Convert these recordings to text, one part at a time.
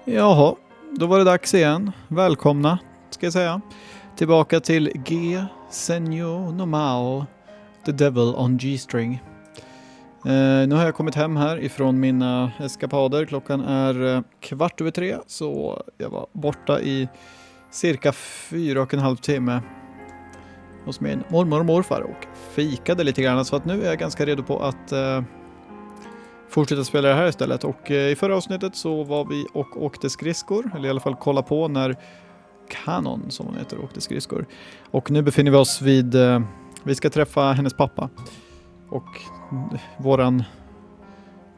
Jaha, då var det dags igen. Välkomna, ska jag säga. Tillbaka till Senjou no Maou, The Devil on G-string. Nu har jag kommit hem här ifrån mina eskapader. Klockan är 2:15, så jag var borta i cirka 4,5 timme hos min mormor och morfar och fikade lite grann. Så att nu är jag ganska redo på att fortsätta spela det här istället. Och i förra avsnittet så var vi och åkte skridskor, eller i alla fall kolla på när Kanon, som hon heter, åkte skridskor. Och nu befinner vi oss vid, vi ska träffa hennes pappa. Och våran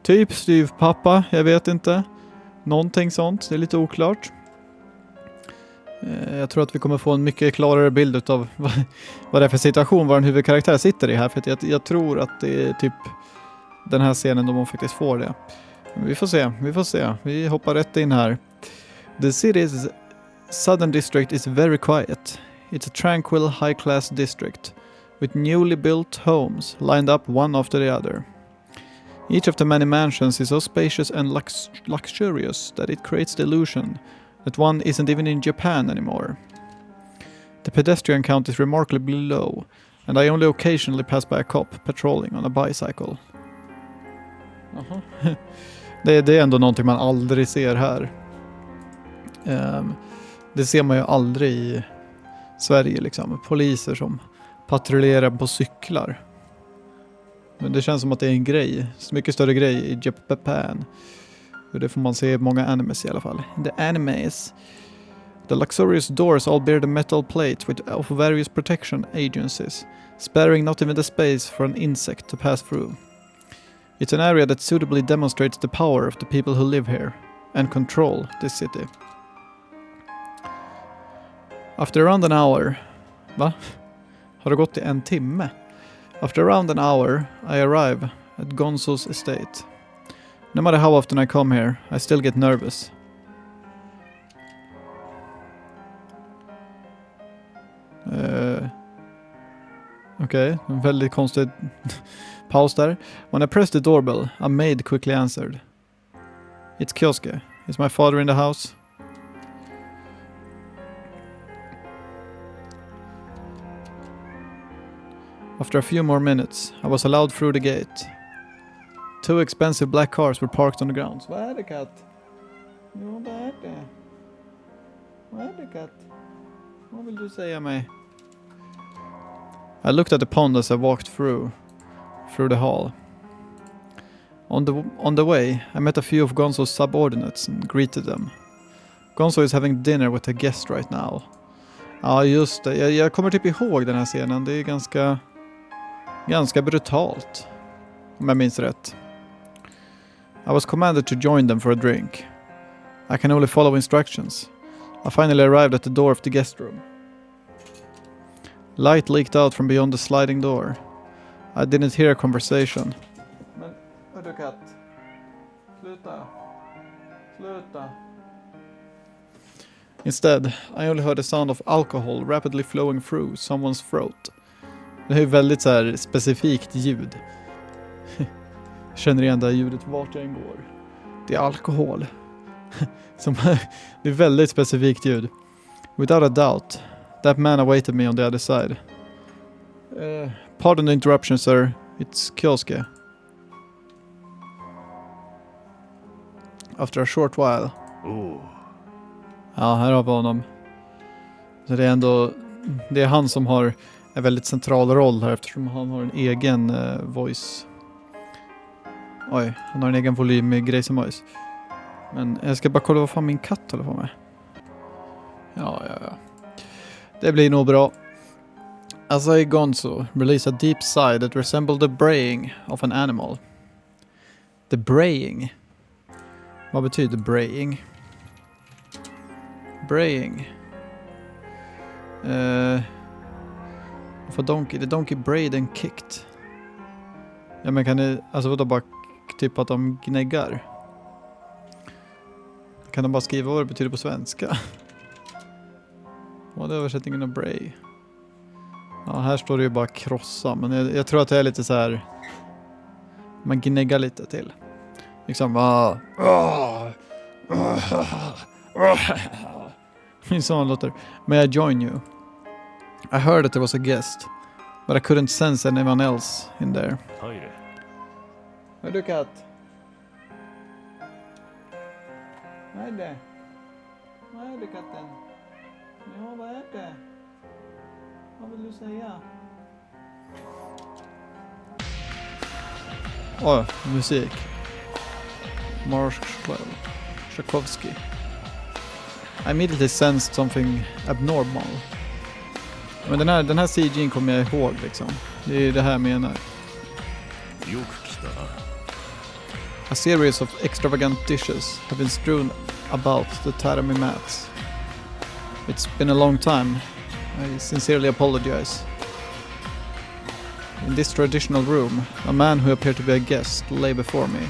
typ styvpappa, jag vet inte. Någonting sånt, det är lite oklart. Jag tror att vi kommer få en mycket klarare bild av vad det är för situation, vad en huvudkaraktär sitter i här. För att jag tror att det är typ den här scenen då man faktiskt får det. Men vi får se. Vi hoppar rätt in här. The city's southern district is very quiet. It's a tranquil high-class district with newly built homes lined up one after the other. Each of the many mansions is so spacious and luxurious that it creates the illusion that one isn't even in Japan anymore. The pedestrian count is remarkably low, and I only occasionally pass by a cop patrolling on a bicycle. Det är ändå någonting man aldrig ser här. Det ser man ju aldrig i Sverige liksom. Poliser som patrullerar på cyklar. Men det känns som att det är en grej. Mycket större grej i Japan. Och det får man se i många animes i alla fall. The animes. The luxurious doors all bear the metal plate of various protection agencies, sparing not even the space for an insect to pass through. It's an area that suitably demonstrates the power of the people who live here and control this city. After around an hour... Va? Har det gått i en timme? After around an hour, I arrive at Gonzo's estate. No matter how often I come here, I still get nervous. Okej, en väldigt konstig paus där. When I pressed the doorbell, a maid quickly answered. It's Kyosuke. Is my father in the house? After a few more minutes, I was allowed through the gate. 2 expensive black cars were parked on the grounds. Vad är det, katt? Jo, vad är det? Vad är det, katt? Vad vill du säga mig? I looked at the pond as I walked through the hall. On the way, I met a few of Gonzo's subordinates and greeted them. Gonzo is having dinner with a guest right now. Ja, just det. Jag kommer typ ihåg den här scenen. Det är ganska brutalt, om jag minns rätt. I was commanded to join them for a drink. I can only follow instructions. I finally arrived at the door of the guest room. Light leaked out from beyond the sliding door. I didn't hear a conversation. Men, hördu katt. Sluta. Instead, I only heard the sound of alcohol rapidly flowing through someone's throat. Det är väldigt så här specifikt ljud. Jag känner igen det här ljudet vart jag än går. Det är alkohol. Det är väldigt specifikt ljud. Without a doubt, that man awaited me on the other side. Pardon the interruption, sir. It's Kyosuke. After a short while. Ja, här har vi honom. Så det är ändå... Det är han som har en väldigt central roll här, eftersom han har en egen voice. Oj, han har en egen volym med Grayson Voice. Men jag ska bara kolla vad fan min katt håller på med. Ja. Det blir nog bra. Asai Gonzo released a deep sigh that resembled the braying of an animal. The braying. Vad betyder braying? Braying. For donkey. The donkey brayed and kicked. Ja, men kan det... Alltså vadå, bara typ att de gnäggar? Kan de bara skriva vad det betyder på svenska? Vad är översättningen av bray? Ja, här står det ju bara krossa. Men jag tror att det är lite så här... Man gnäggar lite till. Liksom, Min son låter. May I join you? I heard that there was a guest, but I couldn't sense anyone else in there. Hör du katt? Vad är det? Vad är det katten? Ja, vad är det? Vad vill du säga? Åh, musik. Tchaikovsky. I immediately sensed something abnormal. Men den här CG:n kommer jag ihåg liksom. Det är det här jag menar. A series of extravagant dishes have been strewn about the tatami mats. It's been a long time. I sincerely apologize. In this traditional room, a man who appeared to be a guest lay before me.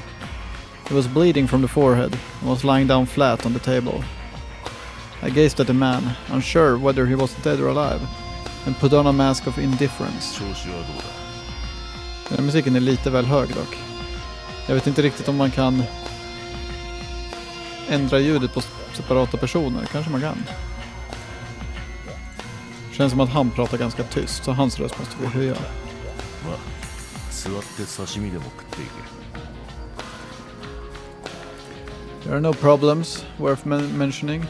He was bleeding from the forehead and was lying down flat on the table. I gazed at the man, unsure whether he was dead or alive, and put on a mask of indifference. Den här musiken är lite väl hög dock. Jag vet inte riktigt om man kan ändra ljudet på separata personer. Kanske man kan. Känns som att han pratar ganska tyst, så hans röst måste vi höja. There are no problems worth mentioning.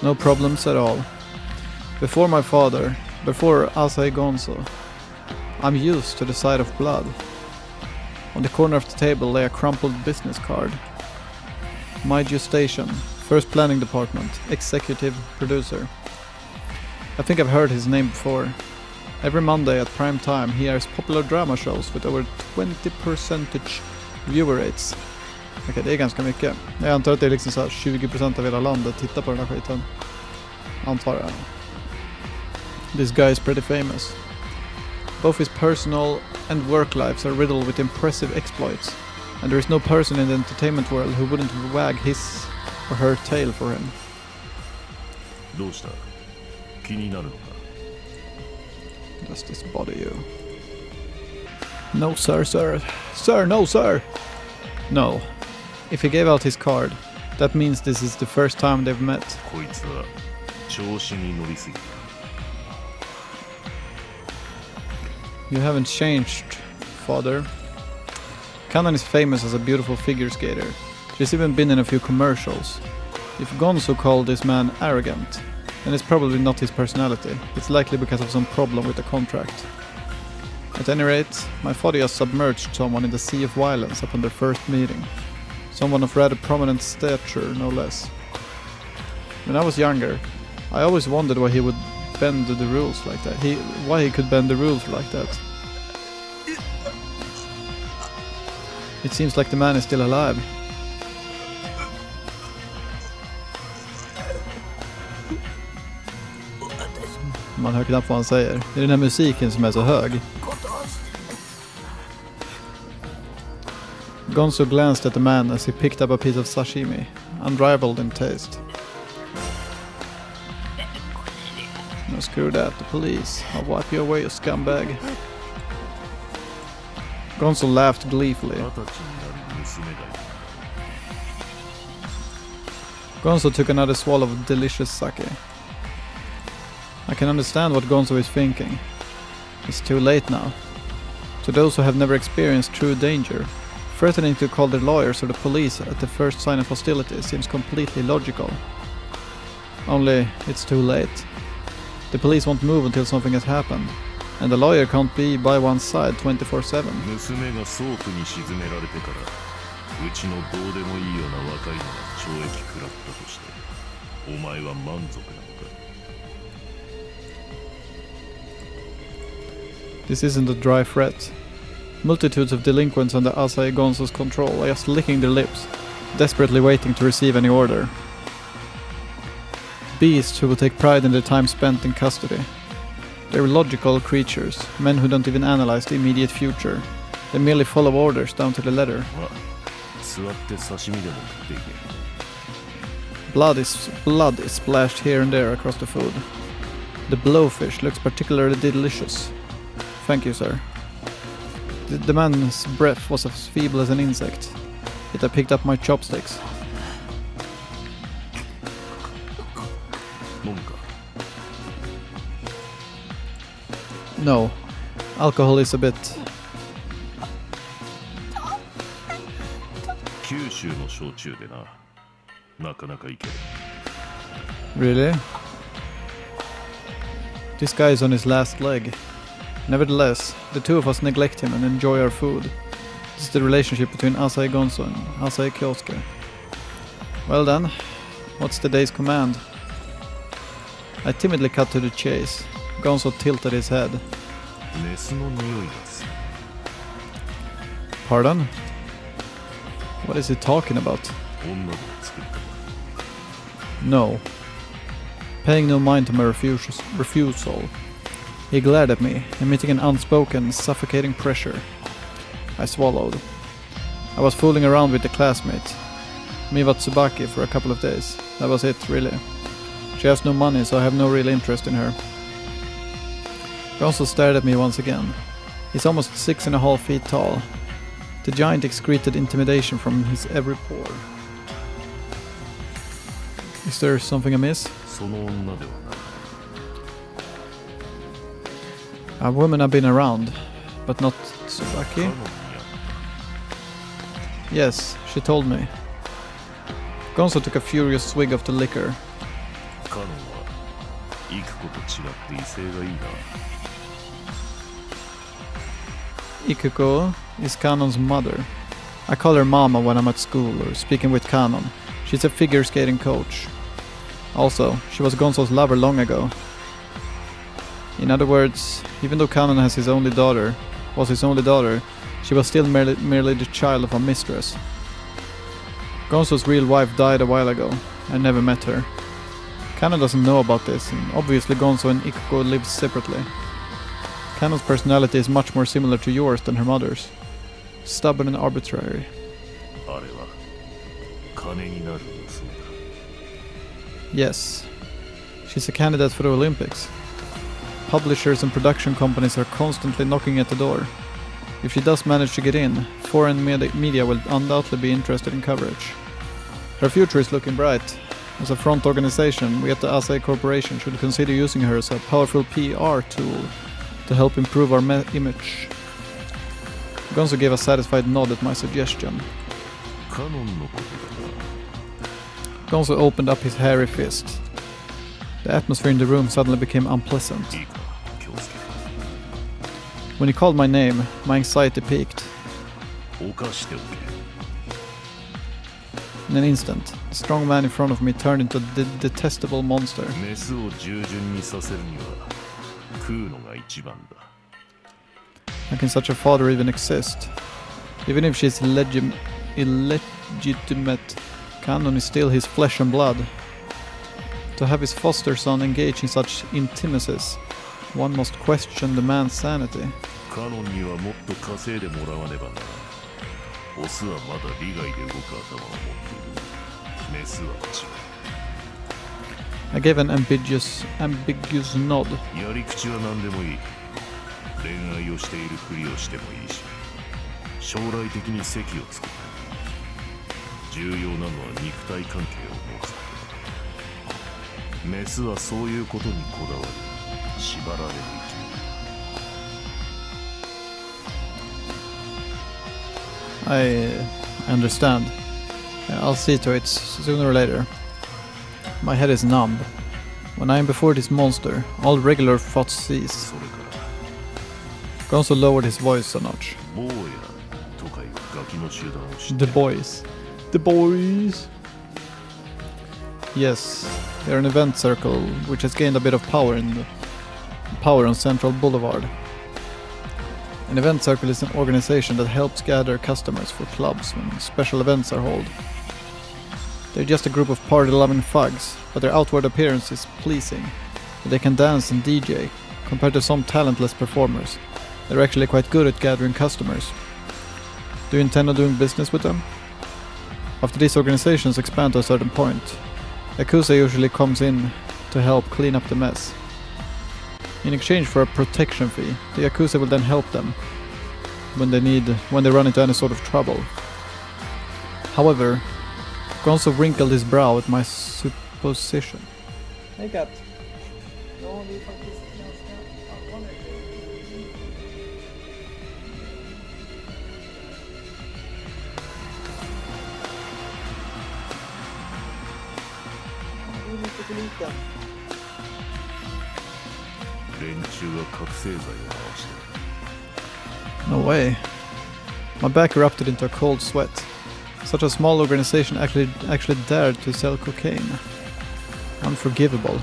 No problems at all. Before my father, before Asai Gonzo, I'm used to the sight of blood. On the corner of the table lay a crumpled business card. Maiju Station, First Planning Department, Executive Producer. I think I've heard his name before. Every Monday at prime time he airs popular drama shows with over 20% viewer rates. Okej, det är ganska mycket. Jag antar att det är liksom så här 20% av hela landet tittar på den här skiten. Antar jag. This guy is pretty famous. Both his personal and work lives are riddled with impressive exploits, and there is no person in the entertainment world who wouldn't wag his or her tail for him. Does this bother you? No, sir. Sir, no, sir! No. If he gave out his card, that means this is the first time they've met. You haven't changed, father. Kanan is famous as a beautiful figure skater. She's even been in a few commercials. If Gonzo called this man arrogant, then it's probably not his personality. It's likely because of some problem with the contract. At any rate, my father has submerged someone in the sea of violence upon their first meeting. Someone of rather prominent stature, no less. When I was younger, I always wondered why he would bend the rules like that. Why he could bend the rules like that. It seems like the man is still alive. Man hör knappt vad han säger. Det är den här musiken som är så hög. Gonzo glanced at the man as he picked up a piece of sashimi, unrivaled in taste. No, screw that, the police. I'll wipe you away, you scumbag. Gonzo laughed gleefully. Gonzo took another swallow of delicious sake. I can understand what Gonzo is thinking. It's too late now. To those who have never experienced true danger, threatening to call their lawyers or the police at the first sign of hostility seems completely logical. Only, it's too late. The police won't move until something has happened, and the lawyer can't be by one's side 24/7. This isn't a dry threat. Multitudes of delinquents under Asai Gonzo's control are just licking their lips, desperately waiting to receive any order. Beasts who will take pride in their time spent in custody. They're logical creatures, men who don't even analyze the immediate future. They merely follow orders down to the letter. Blood is splashed here and there across the food. The blowfish looks particularly delicious. Thank you, sir. The man's breath was as feeble as an insect, yet I picked up my chopsticks. 飲むか。 No. Alcohol is a bit... 九州の焼酎でな。なかなかいける。 Really? This guy is on his last leg. Nevertheless, the two of us neglect him and enjoy our food. This is the relationship between Asahi Gonzo and Asahi Kyosuke. Well then, what's the day's command? I timidly cut to the chase. Gonzo tilted his head. メスの匂いがする。 Pardon? What is he talking about? 女で作った。 No. Paying no mind to my refusal, he glared at me, emitting an unspoken, suffocating pressure. I swallowed. I was fooling around with the classmate, Miwa Tsubaki, for a couple of days. That was it, really. She has no money, so I have no real interest in her. He also stared at me once again. He's almost 6.5 feet tall. The giant excreted intimidation from his every pore. Is there something amiss? その女ではない。 A woman I've been around, but not Tsubaki? 彼女に Yes, she told me. Gonzo took a furious swig of the liquor. カノンはイクコと違って威勢がいいな。 Ikuko is Kanon's mother. I call her Mama when I'm at school or speaking with Kanon. She's a figure skating coach. Also, she was Gonzo's lover long ago. In other words, even though Kanon was his only daughter, she was still merely the child of a mistress. Gonzo's real wife died a while ago. I never met her. Kanon doesn't know about this, and obviously Gonzo and Ikuko live separately. Kanon's personality is much more similar to yours than her mother's. Stubborn and arbitrary. あれは金になる娘だ。 Yes. She's a candidate for the Olympics. Publishers and production companies are constantly knocking at the door. If she does manage to get in, foreign media will undoubtedly be interested in coverage. Her future is looking bright. As a front organization, we at the Asahi Corporation should consider using her as a powerful PR tool to help improve our image. Gonzo gave a satisfied nod at my suggestion. カノンのことだ Gonzo opened up his hairy fist. The atmosphere in the room suddenly became unpleasant. な。いいか、京介。 When he called my name, my anxiety peaked. 犯しておけ。 In an instant, the strong man in front of me turned into a detestable monster. メスを従順にさせるには食うのが一番だ。 How can such a father even exist? Even if she's illegitimate, Kanon is still his flesh and blood. To have his foster son engage in such intimacies, one must question the man's sanity. カノンにはもっと稼いでもらわねばならん。オスはまだ利害で動く頭を持っている。メスは違う。 I gave an ambiguous nod. やり口は何でもいい。恋愛をしているふりをしてもいいし、将来的に席を作る。重要なのは肉体関係を持つことだ。メスはそういうことにこだわり、縛られる生き物。 I understand. I'll see to it sooner or later. My head is numb. When I am before this monster, all regular thoughts cease. それから Gonzo lowered his voice a notch. 坊やとかいうガキの集団を知っ The てる。 boys. The boys. Yes, they're an event circle which has gained a bit of power on Central Boulevard. An event circle is an organization that helps gather customers for clubs when special events are held. They're just a group of party-loving thugs, but their outward appearance is pleasing. They can dance and DJ. Compared to some talentless performers, they're actually quite good at gathering customers. Do you intend on doing business with them? After these organizations expand to a certain point, Yakuza usually comes in to help clean up the mess. In exchange for a protection fee, the Yakuza will then help them when they run into any sort of trouble. However, Gonzo wrinkled his brow at my supposition. Hej katt. Ja, det är faktiskt ganska allvarligt. Du är lite för liten. 連中は覚醒剤を回して No way. My back erupted into a cold sweat. Such a small organization actually dared to sell cocaine. Unforgivable.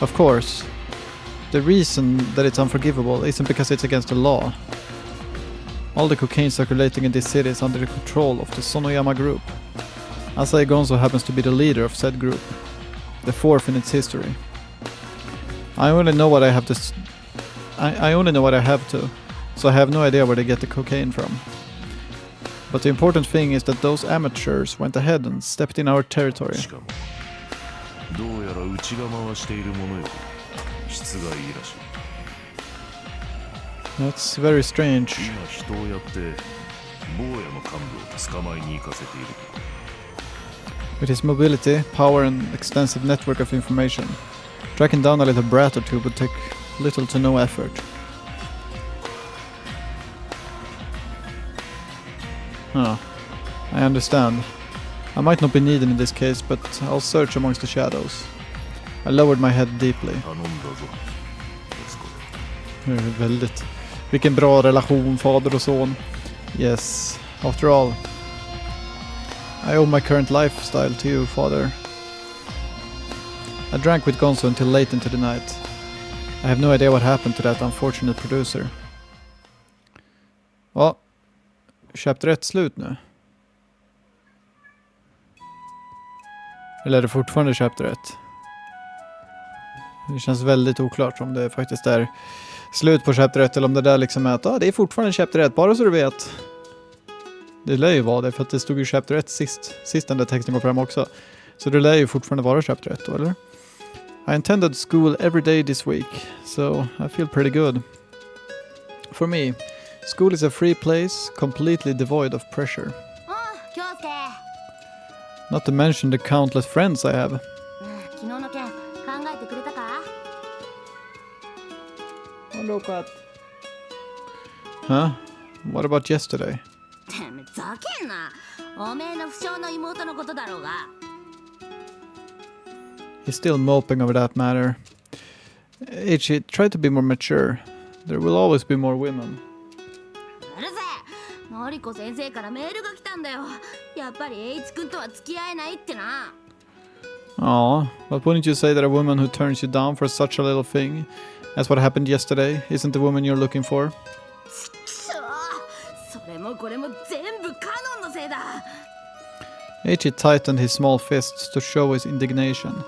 Of course, the reason that it's unforgivable isn't because it's against the law. All the cocaine circulating in this city is under the control of the Sonoyama group. Asahi Gonzo happens to be the leader of said group, the fourth in its history. I only know what I have to, so I have no idea where they get the cocaine from. But the important thing is that those amateurs went ahead and stepped in our territory. しかもどうやら内が回しているものより質がいいらしい That's very strange. 今人をやって坊やの幹部を捕まえに行かせている With his mobility, power and extensive network of information, tracking down a little brat or two would take little to no effort. Huh. I understand. I might not be needed in this case, but I'll search amongst the shadows. I lowered my head deeply. 頼んだぞ息子 Väldigt. Vilken bra relation, fader och son. Yes, after all, I owe my current lifestyle to you, father. I drank with Gonzo until late into the night. I have no idea what happened to that unfortunate producer. Ja, chapter 1 slut nu. Eller är det fortfarande chapter 1? Det känns väldigt oklart om det faktiskt är slut på chapter 1 eller om det där liksom är att det är fortfarande chapter 1, bara så du vet. Det lär ju vara det, för att det stod ju chapter 1 sist den där texten går fram också. Så det lär ju fortfarande vara chapter 1 då, eller? I attended school every day this week, so I feel pretty good. For me, school is a free place, completely devoid of pressure. Not to mention the countless friends I have. Hello, cat. Huh? What about yesterday? He's still moping over that matter. Ichi, try to be more mature. There will always be more women. Aw, but wouldn't you say that a woman who turns you down for such a little thing, as what happened yesterday, isn't the woman you're looking for? Ichi tightened his small fists to show his indignation.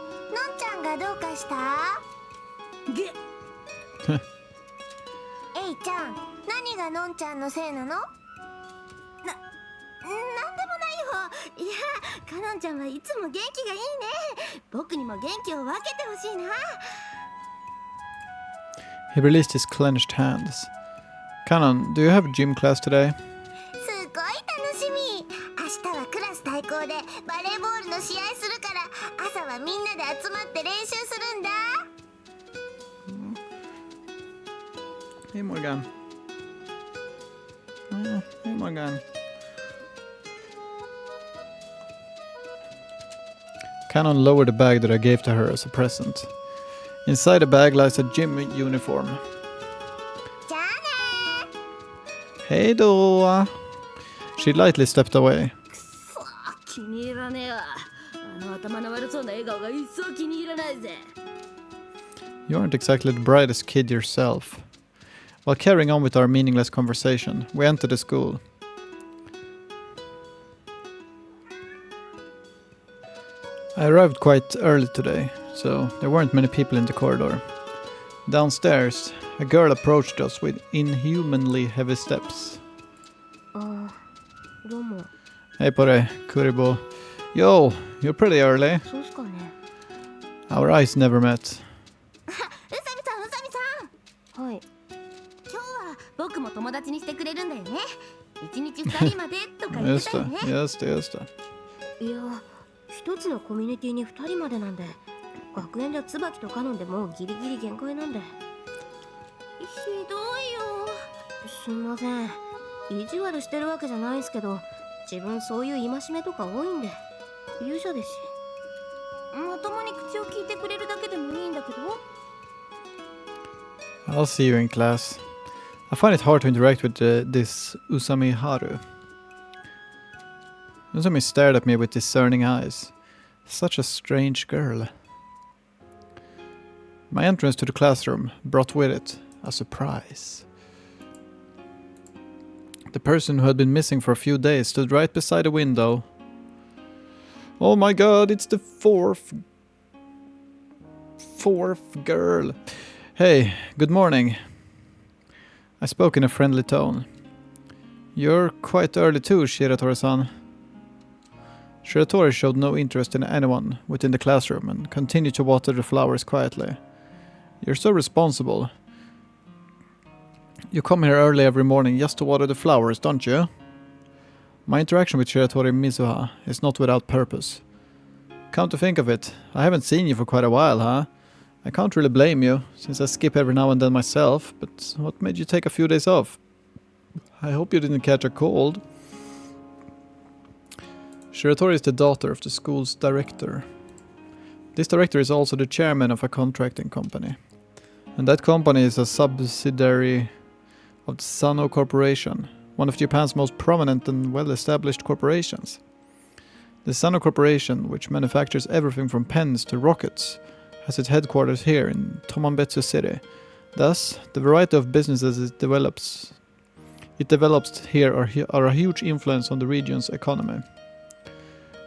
He released his clenched hands. Kanon, do you have gym class today? Hey Morgan. Oh, hey Morgan. Kanon lowered the bag that I gave to her as a present. Inside the bag lies a gym uniform. Hey då! She lightly stepped away. You aren't exactly the brightest kid yourself. While carrying on with our meaningless conversation, we entered the school. I arrived quite early today, so there weren't many people in the corridor. Downstairs, a girl approached us with inhumanly heavy steps. Hey på dig, Kuribo. Yo, you're pretty early. Our eyes never met. Just det. 一つのコミュニティに2人までなんで学園じゃ椿とカノンでもうギリギリ限界なんで。ひどいよ。すんません。意地悪してるわけじゃないんすけど、自分そういう戒めとか多いんで。勇者ですし。まともに口を聞いてくれるだけでもいいんだけど。I'll see you in class. I find it hard to interact with this Usami Haru. Usami stared at me with discerning eyes. Such a strange girl. My entrance to the classroom brought with it a surprise. The person who had been missing for a few days stood right beside the window. Oh my god, it's the fourth girl. Hey, good morning. I spoke in a friendly tone. You're quite early too, Shiratori-san. Shiratori showed no interest in anyone within the classroom and continued to water the flowers quietly. You're so responsible. You come here early every morning just to water the flowers, don't you? My interaction with Shiratori Mizuha is not without purpose. Come to think of it, I haven't seen you for quite a while, huh? I can't really blame you, since I skip every now and then myself, but what made you take a few days off? I hope you didn't catch a cold. Shiratori is the daughter of the school's director. This director is also the chairman of a contracting company. And that company is a subsidiary of the Sano Corporation, one of Japan's most prominent and well-established corporations. The Sano Corporation, which manufactures everything from pens to rockets, has its headquarters here in Tomanbetsu City. Thus, the variety of businesses it develops here are a huge influence on the region's economy.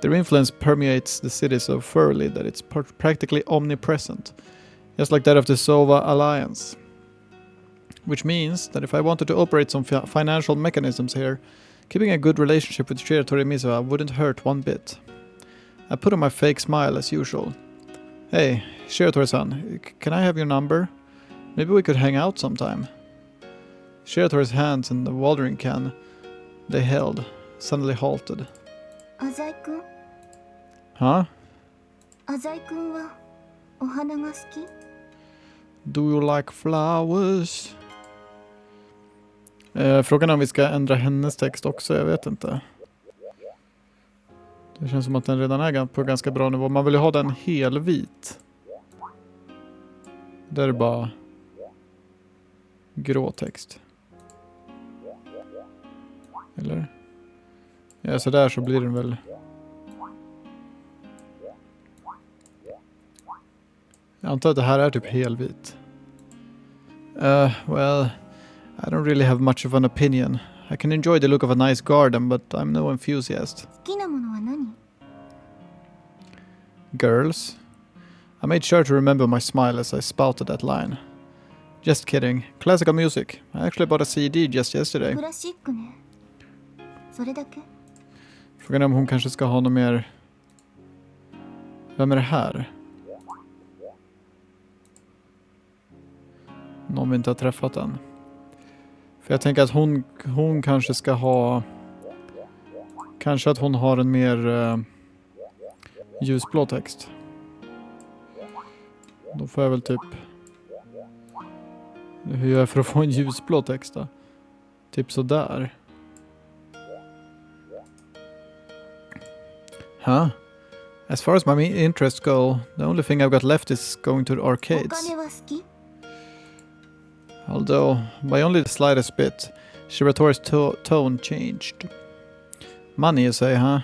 Their influence permeates the city so thoroughly that it's practically omnipresent, just like that of the Sova Alliance. Which means that if I wanted to operate some financial mechanisms here, keeping a good relationship with Shiratori Mizuha wouldn't hurt one bit. I put on my fake smile as usual. Hey, Shiratori-san, can I have your number? Maybe we could hang out sometime. Shiratori's hands and the watering can they held suddenly halted. Azai-kun? Huh? Azai-kun wa ohana ga suki? Do you like flowers? Frågan är om vi ska ändra hennes text också, jag vet inte. Det känns som att den redan är på ganska bra nivå. Man vill ju ha den helvit. Där är det bara grå text. Eller? Ja, så där så blir den väl. Jag antar att det här är typ helvit. Well, I don't really have much of an opinion. I can enjoy the look of a nice garden, but I'm no enthusiast. Girls? I made sure to remember my smile as I spouted that line. Just kidding. Classical music. I actually bought a CD just yesterday. Frågan är om hon kanske ska ha något mer... Vem är det här? Någon vi inte har träffat än. För jag tänker att hon kanske ska ha... Kanske att hon har en mer ljusblå text. Då får jag väl typ... Hur gör jag för att få en ljusblå text då? Typ sådär. Huh? As far as my interests go, the only thing I've got left is going to the arcades. Although, by only the slightest bit, Shiratori's tone changed. Money, you say, huh?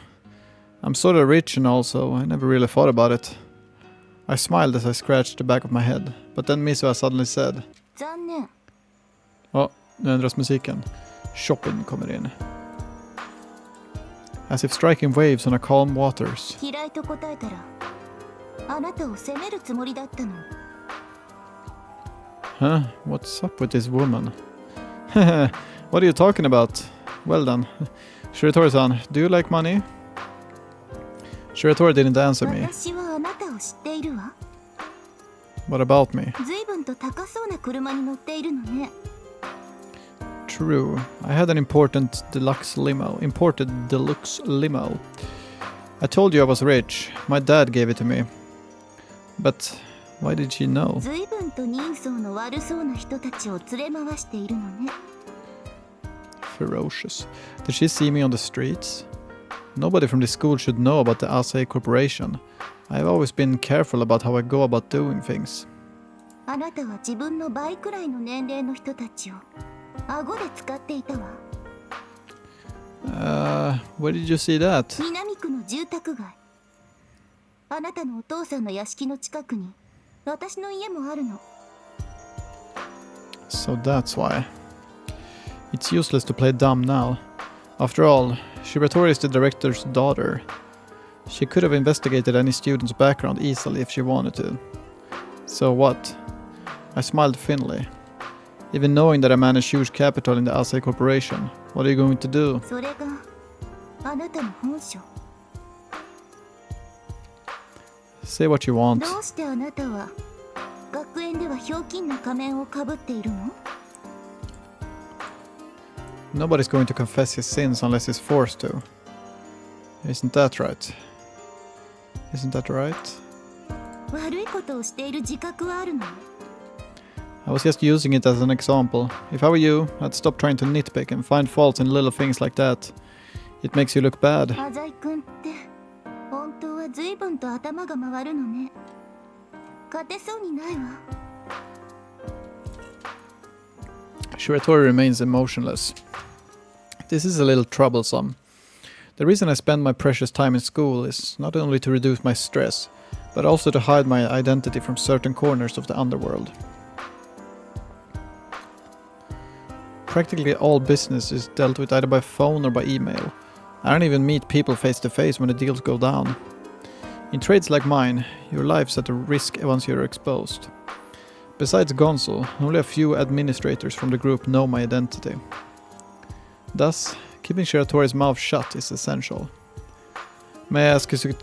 I'm sort of rich and all, so I never really thought about it. I smiled as I scratched the back of my head, but then Mizuha suddenly said... Ja, nu ändras musiken. Shopping kommer in. As if striking waves on a calm waters. Huh? What's up with this woman? What are you talking about? Well done. Shiratori-san, do you like money? Shiratori didn't answer me. What about me? True. I had an imported deluxe limo. I told you I was rich. My dad gave it to me. But why did she know? 随分と人相の悪そうな人たちを連れ回しているのね。 Ferocious. Did she see me on the streets? Nobody from this school should know about the Asai Corporation. I've always been careful about how I go about doing things. あなたは自分の倍くらいの年齢の人たちを顎で使っていたわ。Where did you see that? 南区の住宅街。あなたのお父さんの屋敷の近くに私の家もあるの。 So that's why. It's useless to play dumb now. After all, Shiratori is the director's daughter. She could have investigated any student's background easily if she wanted to. So what? I smiled thinly. Even knowing that I manage huge capital in the Asai Corporation, what are you going to do? それがあなたの本性。 Say what you want. どうしてあなたは学園ではひょうきんな仮面をかぶっているの？ Nobody's going to confess his sins unless he's forced to. Isn't that right? Isn't that right? 悪いことをしている自覚はあるの？ I was just using it as an example. If I were you, I'd stop trying to nitpick and find faults in little things like that. It makes you look bad. アザイ君って本当は随分と頭が回るのね。勝てそうにないわ。 Shiratori remains emotionless. This is a little troublesome. The reason I spend my precious time in school is not only to reduce my stress, but also to hide my identity from certain corners of the underworld. Practically all business is dealt with either by phone or by email. I don't even meet people face to face when the deals go down. In trades like mine, your life's at a risk once you're exposed. Besides Gonzo, only a few administrators from the group know my identity. Thus, keeping Shiratori's mouth shut is essential. May I ask you to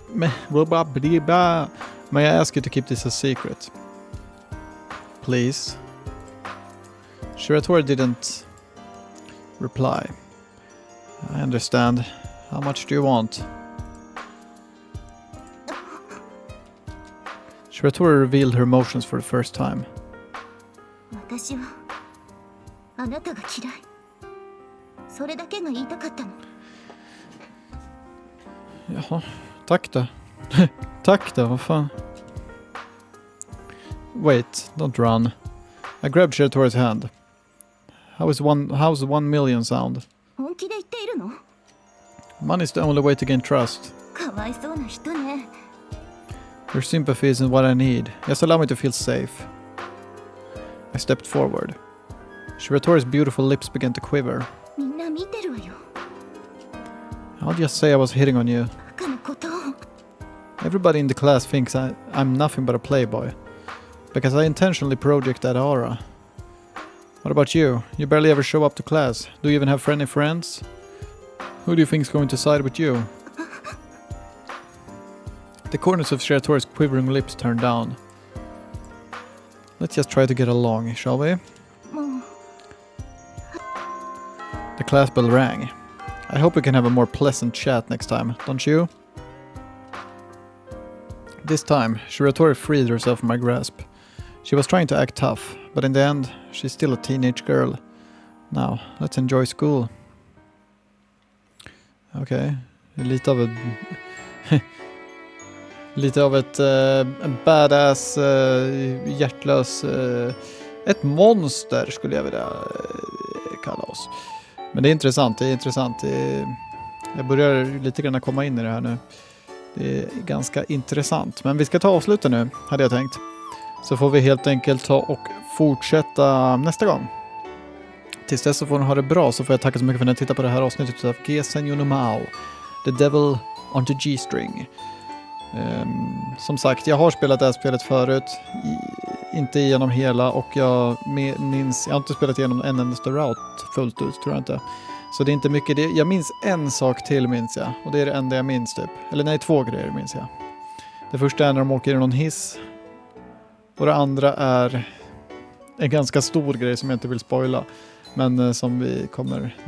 keep this a secret? Please. Shiratori didn't reply. I understand. How much do you want? Shiratori revealed her emotions for the first time. 私はあなたが嫌い。それだけが言いたかったの。 Jaha, tack då. Tack då, vad fan. Wait, don't run. I grabbed Shiratori's hand. How's 1 million sound? 本気で言っているの？ Money's the only way to gain trust. かわいそうな人ね。 Your sympathy isn't what I need. Just allow me to feel safe. I stepped forward. Shiratori's beautiful lips began to quiver. みんな見てるわよ。 I'll just say I was hitting on you. バカなことを。 Everybody in the class thinks I'm nothing but a playboy. Because I intentionally project that aura. What about you? You barely ever show up to class. Do you even have any friends? Who do you think is going to side with you? The corners of Shiratori's quivering lips turned down. Let's just try to get along, shall we? もう The class bell rang. I hope we can have a more pleasant chat next time, don't you? This time, Shiratori freed herself from my grasp. She was trying to act tough, but in the end, she's still a teenage girl. Now, let's enjoy school. Okej, lite av ett badass, hjärtlös, ett monster skulle jag vilja kalla oss. Men det är intressant, jag börjar lite grann komma in i det här nu. Det är ganska intressant. Men vi ska ta avsluta nu, hade jag tänkt. Så får vi helt enkelt ta och fortsätta nästa gång. Tills dess så får ni ha det bra, så får jag tacka så mycket för att ni tittar på det här avsnittet av Senjou no Maou, The Devil on the G-string. Som sagt, jag har spelat det här spelet förut, inte igenom hela, och jag har inte spelat igenom en endaste route fullt ut, tror jag inte. Så det är inte mycket. Jag minns en sak till, minns jag. Och det är det enda jag minns typ. Eller nej, 2 grejer minns jag. Det första är när de åker i någon hiss. Och det andra är en ganska stor grej som jag inte vill spoila. Men som ni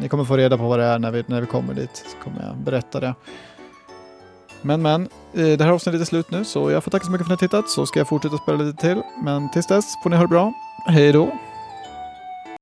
kommer få reda på vad det är när vi kommer dit. Så kommer jag berätta det. Men, det här avsnittet är slut nu, så jag får tacka så mycket för att ni har tittat, så ska jag fortsätta spela lite till. Men tills dess får ni ha det bra. Hej då!